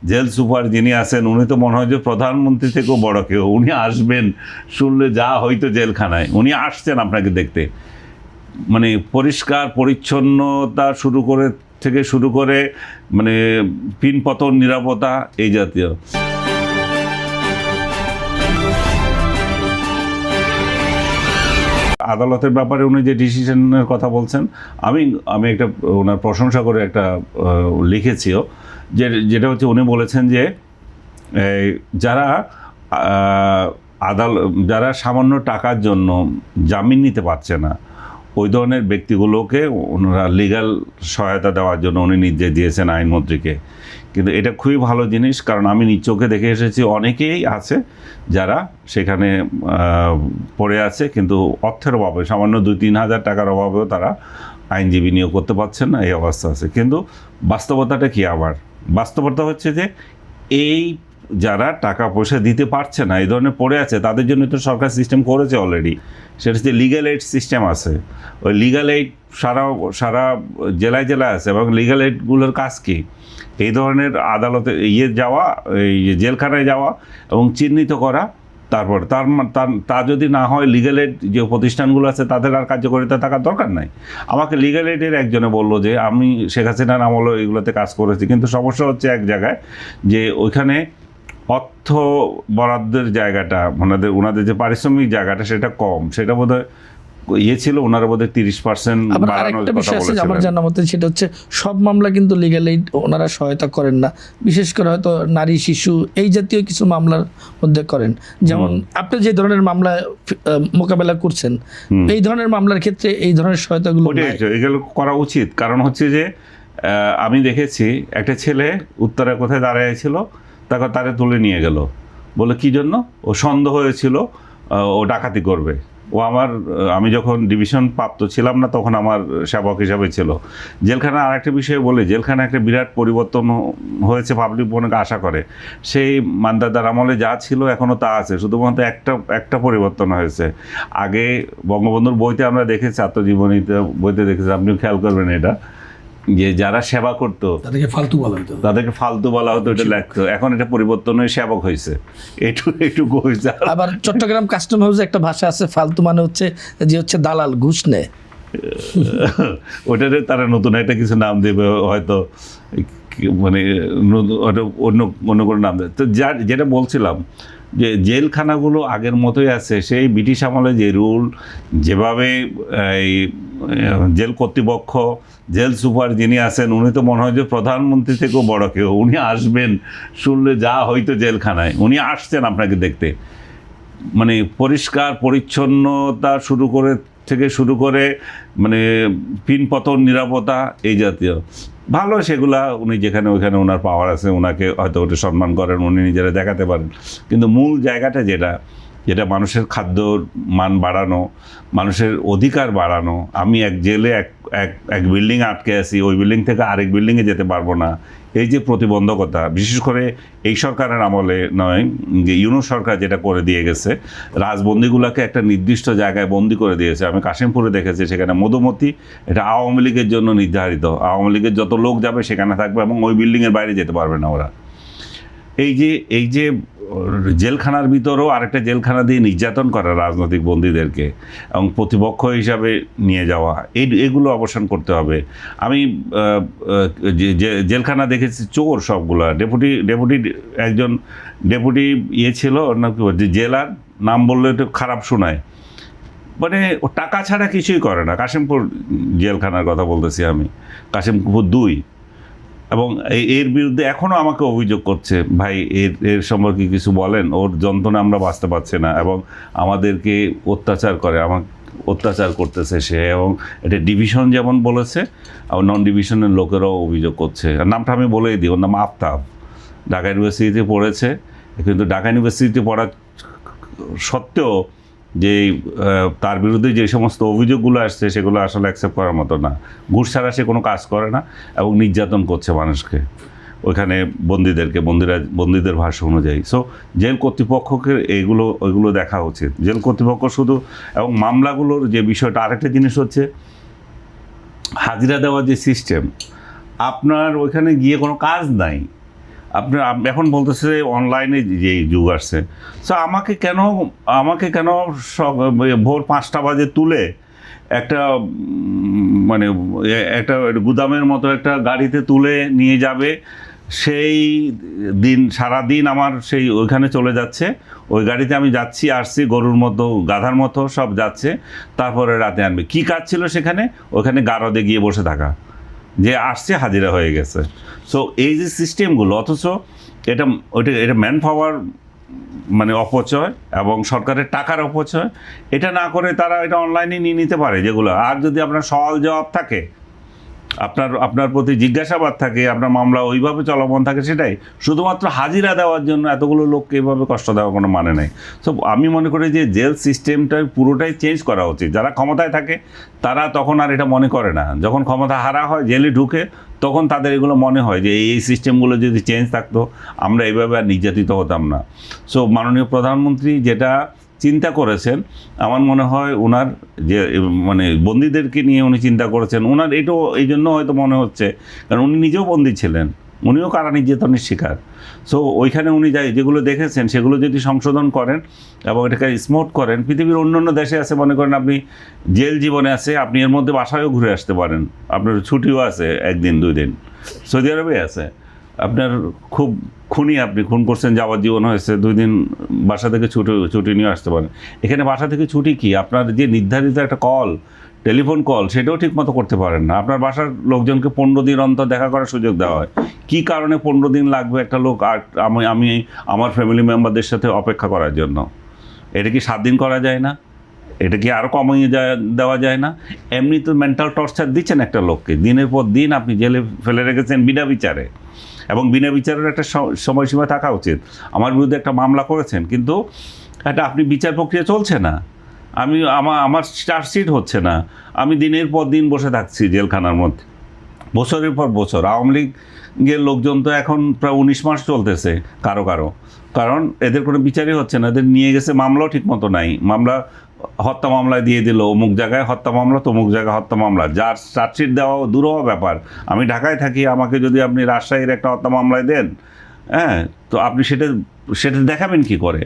Jail super যিনি আছেন উনি তো মনে হয় যে প্রধানমন্ত্রী থেকেও বড় কেউ। উনি আসবেন শুনলে যা হয়তো জেলখানায়, উনি আসছেন আপনাকে দেখতে। মানে পরিষ্কার পরিচ্ছন্নতা শুরু করে মানে পিনপতন নিরাপত্তা এই জাতীয়। আদালতের ব্যাপারে উনি যে ডিসিশনের কথা বলছেন, আমি একটা ওনার প্রশংসা করে একটা লিখেছিও, যেটা হচ্ছে উনি বলেছেন যে যারা সামান্য টাকার জন্য জামিন নিতে পারছে না, ওই ধরনের ব্যক্তিগুলোকে ওনারা লিগ্যাল সহায়তা দেওয়ার জন্য উনি নির্দেশ দিয়েছেন আইনমন্ত্রীকে। কিন্তু এটা খুবই ভালো জিনিস, কারণ আমি নিজ চোখে দেখে এসেছি অনেকেই আছে যারা সেখানে পড়ে আছে, কিন্তু অর্থের অভাবে, সামান্য 2-3 হাজার টাকার অভাবেও তারা আইনজীবী নিয়োগ করতে পারছেন না, এই অবস্থা আছে। কিন্তু বাস্তবতাটা কি? আবার বাস্তবতা হচ্ছে যে এই যারা টাকা পয়সা দিতে পারছে না, এই ধরনের পড়ে আছে, তাদের জন্য তো সরকার সিস্টেম করেছে অলরেডি। সেটা হচ্ছে লিগ্যাল এইড সিস্টেম আছে। ওই লিগ্যাল এইড সারা জেলায় আছে, এবং লিগ্যাল এইডগুলোর কাজ কী? এই ধরনের আদালতে যাওয়া, এই জেলখানায় যাওয়া এবং চিহ্নিত করা, তারপর তা যদি না হয়, লিগ্যাল এইড যে প্রতিষ্ঠানগুলো আছে তাদের আর কার্যকারিতা থাকার দরকার নাই। আমাকে লিগ্যাল এইডের একজনে বললো যে আমি শেখ হাসিনার আমলে এগুলোতে কাজ করেছি, কিন্তু সমস্যা হচ্ছে এক জায়গায়, যে ওইখানে অর্থ বরাদ্দের জায়গাটা, ওনাদের যে পারিশ্রমিক জায়গাটা সেটা কম, সেটা বোধহয় ছিল ওনারা বোধহয় 30% বাড়ানোর কথা বলেছিলেন। আমার জানা মতে সেটা হচ্ছে সব মামলা কিন্তু লিগ্যাল এইড ওনারা সহায়তা করেন না, বিশেষ করে হয়তো নারী শিশু এই জাতীয় কিছু মামলার মধ্যে করেন। যেমন আপনি যে ধরনের মামলা মোকাবেলা করছেন, এই ধরনের মামলার ক্ষেত্রে এই ধরনের সহায়তাগুলো এগুলো করা উচিত। কারণ হচ্ছে যে আমি দেখেছি একটা ছেলে উত্তরে কোথায় দাঁড়িয়েছিল, তারে তুলে নিয়ে গেল, বলে কি জন্য? ও সন্দেহ হয়েছিল ও ডাকাতি করবে। আমি যখন ডিভিশন প্রাপ্ত ছিলাম না, তখন আমার সেবক হিসাবে ছিল। জেলখানা আর একটা বিষয়ে বলে, জেলখানা একটা বিরাট পরিবর্তন হয়েছে, পাবলিক অনেক আশা করে। সেই মান্দাদার আমলে যা ছিল এখনও তা আছে, শুধুমাত্র একটা পরিবর্তন হয়েছে। আগে বঙ্গবন্ধুর বইতে আমরা দেখেছি, আত্মজীবনীতে বইতে দেখেছি, আপনি খেয়াল করবেন এটা, যে যারা সেবা করতো তাদেরকে ফালতু বলা হতো, এটা লাগতো। এখন এটা পরিবর্তন হয়ে সেবক হয়েছে, এইটুকু হয়েছে। আবার চট্টগ্রাম কাস্টম হাউসে একটা ভাষা আছে, ফালতু মানে হচ্ছে দালাল, ঘুষ নেয়। ওটারে তারা নতুন একটা কিছু নাম দেবে হয়তো, মানে অন্য কোনো নাম দেবে। তো যেটা বলছিলাম, যে জেলখানাগুলো আগের মতোই আছে, সেই ব্রিটিশ আমলে যে রুল, যেভাবে এই জেল কর্তৃপক্ষ, জেল সুপার যিনি আছেন উনি তো মনে হয় যে প্রধানমন্ত্রী থেকেও বড় কেউ। উনি আসবেন শুনলে যা হয়তো জেলখানায়, উনি আসছেন আপনাকে দেখতে। মানে পরিষ্কার পরিচ্ছন্নতা শুরু করে মানে পিনপতন নিরাপত্তা এই জাতীয় ভালো, সেগুলা উনি যেখানে ওইখানে ওনার পাওয়ার আছে, ওনাকে হয়তো ওটা সম্মান করেন, উনি নিজেরা দেখাতে পারেন। কিন্তু মূল জায়গাটা যেটা মানুষের খাদ্যর মান বাড়ানো, মানুষের অধিকার বাড়ানো। আমি এক জেলে এক বিল্ডিং আটকে আছি, ওই বিল্ডিং থেকে আরেক বিল্ডিংয়ে যেতে পারবো না, এই যে প্রতিবন্ধকতা, বিশেষ করে এই সরকারের আমলে নয়, যে ইউনূস সরকার যেটা করে দিয়ে গেছে, রাজবন্দিগুলোকে একটা নির্দিষ্ট জায়গায় বন্দি করে দিয়েছে। আমি কাশিমপুরে দেখেছি, সেখানে মধুমতি, এটা আওয়ামী লীগের জন্য নির্ধারিত। আওয়ামী লীগের যত লোক যাবে সেখানে থাকবে, এবং ওই বিল্ডিংয়ের বাইরে যেতে পারবে না ওরা। এই যে জেলখানার ভিতরেও আরেকটা জেলখানা দিয়ে নির্যাতন করা রাজনৈতিক বন্দীদেরকে, এবং প্রতিপক্ষ হিসাবে নিয়ে যাওয়া, এগুলো অবসান করতে হবে। আমি জেলখানা দেখেছি চোর সবগুলা। একজন ডেপুটি ছিল, না কি বলছে, জেলার নাম বললে একটু খারাপ শোনায়, মানে ও টাকা ছাড়া কিছুই করে না। কাশিমপুর জেলখানার কথা বলতেছি আমি, কাশিমপুর 2। এবং এর বিরুদ্ধে এখনও আমাকে অভিযোগ করছে, ভাই এর সম্পর্কে কিছু বলেন, ওর যন্ত্রণা আমরা বাঁচতে পারছি না, এবং আমাদেরকে অত্যাচার করতেছে সে। এবং এটা ডিভিশন যেমন বলেছে, নন ডিভিশনের লোকেরাও অভিযোগ করছে। নামটা আমি বলেই দিই, ওর নাম আফতাব, ঢাকা ইউনিভার্সিটিতে পড়েছে। কিন্তু ঢাকা ইউনিভার্সিটিতে পড়া সত্ত্বেও যে তার বিরুদ্ধে যে সমস্ত অভিযোগগুলো আসছে, সেগুলো আসলে অ্যাকসেপ্ট করার মতো না। ঘুষ ছাড়া সে কোনো কাজ করে না, এবং নির্যাতন করছে মানুষকে, ওইখানে বন্দীদের ভাষ্য অনুযায়ী। সো জেল কর্তৃপক্ষকে ওইগুলো দেখা উচিত। জেল কর্তৃপক্ষ শুধু, এবং মামলাগুলোর যে বিষয়টা, আরেকটা জিনিস হচ্ছে হাজিরা দেওয়ার যে সিস্টেম, আপনার ওইখানে গিয়ে কোনো কাজ নাই, আপনার এখন বলতেছে অনলাইনে যে যুগ আসছে, সো আমাকে কেন ভোর 5টা বাজে তুলে একটা মানে একটা গুদামের মতো একটা গাড়িতে তুলে নিয়ে যাবে, সেই দিন সারা দিন আমার সেই ওইখানে চলে যাচ্ছে, ওই গাড়িতে আমি যাচ্ছি আসছি গরুর মতো গাধার মতো সব যাচ্ছে, তারপরে রাতে আনবে। কী কাজ ছিল সেখানে? ওখানে গারদে গিয়ে বসে থাকা, যে আসছে হাজিরা হয়ে গেছে। সো এই যে সিস্টেমগুলো, অথচ এটা ম্যান পাওয়ার মানে অপচয় এবং সরকারের টাকার অপচয়। এটা না করে তারা এটা অনলাইনে নিয়ে নিতে পারে যেগুলো। আর যদি আপনার সওয়াল জবাব থাকে, আপনার প্রতি জিজ্ঞাসাবাদ থাকে, আপনার মামলা ওইভাবে চলমান থাকে, সেটাই শুধুমাত্র হাজিরা দেওয়ার জন্য এতগুলো লোককে এভাবে কষ্ট দেওয়ার কোনো মানে নেই। সো আমি মনে করি যে জেল সিস্টেমটা পুরোটাই চেঞ্জ করা উচিত। যারা ক্ষমতায় থাকে তারা তখন আর এটা মনে করে না, যখন ক্ষমতা হারা হয় জেলে ঢুকে তখন তাদের এগুলো মনে হয় যে এই সিস্টেমগুলো যদি চেঞ্জ থাকতো আমরা এইভাবে আর নির্যাতিত হতাম না। সো মাননীয় প্রধানমন্ত্রী যেটা চিন্তা করেছেন, আমার মনে হয় ওনার যে মানে বন্দীদেরকে নিয়ে উনি চিন্তা করেছেন, ওনার এটাও এই জন্য হয়তো মনে হচ্ছে, কারণ উনি নিজেও বন্দী ছিলেন, উনিও কারা নির্যাতনের শিকার। সো ওইখানে উনি যেগুলো দেখেছেন সেগুলো যদি সংশোধন করেন এবং এটাকে স্মুথ করেন, পৃথিবীর অন্য দেশে আছে, মনে করেন আপনি জেল জীবনে আছে, আপনি এর মধ্যে বাসায়ও ঘুরে আসতে পারেন, আপনার ছুটিও আছে 1 দিন 2 দিন। সৌদি আরবে আছে, আপনার খুব আপনি খুন করছেন, যাবজ্জীবন হয়েছে, 2 দিন বাসা থেকে ছুটি নিয়ে আসতে পারেন। এখানে বাসা থেকে ছুটি কি, আপনার যে নির্ধারিত একটা টেলিফোন কল সেটাও ঠিক মতো করতে পারেন না। আপনার বাসার লোকজনকে 15 দিন অন্তর দেখা করার সুযোগ দেওয়া হয়। কী কারণে 15 দিন লাগবে একটা লোক আর আমি আমার ফ্যামিলি মেম্বারদের সাথে অপেক্ষা করার জন্য? এটা কি 7 দিন করা যায় না? এটা কি আরও কমিয়ে দেওয়া যায় না? এমনি তো মেন্টাল টর্চার দিচ্ছেন একটা লোককে, দিনের পর দিন আপনি জেলে ফেলে রেখেছেন বিনা বিচারে, এবং বিনা বিচারের একটা সময়সীমা থাকা উচিত। আমার বিরুদ্ধে একটা মামলা করেছেন, কিন্তু এটা আপনি বিচার প্রক্রিয়া চলছে না, আমার চার্জশিট হচ্ছে না, আমি দিনের পর দিন বসে থাকছি জেলখানার মধ্যে বছরের পর বছর। আওয়ামী লীগের লোকজন তো এখন প্রায় 19 মাস চলতেছে কারো, কারণ এদের কোনো বিচারই হচ্ছে না। এদের নিয়ে গেছে, মামলাও ঠিক মতো নাই, মামলা হত্যা মামলায় দিয়ে দিল, অমুক জায়গায় হত্যা মামলা, তমুক জায়গায় হত্যা মামলা, যার চার্জশিট দেওয়া দূরহ ব্যাপার। আমি ঢাকায় থাকি, আমাকে যদি আপনি রাজশাহীর একটা হত্যা মামলায় দেন, হ্যাঁ, তো আপনি সেটা দেখাবেন কি করে?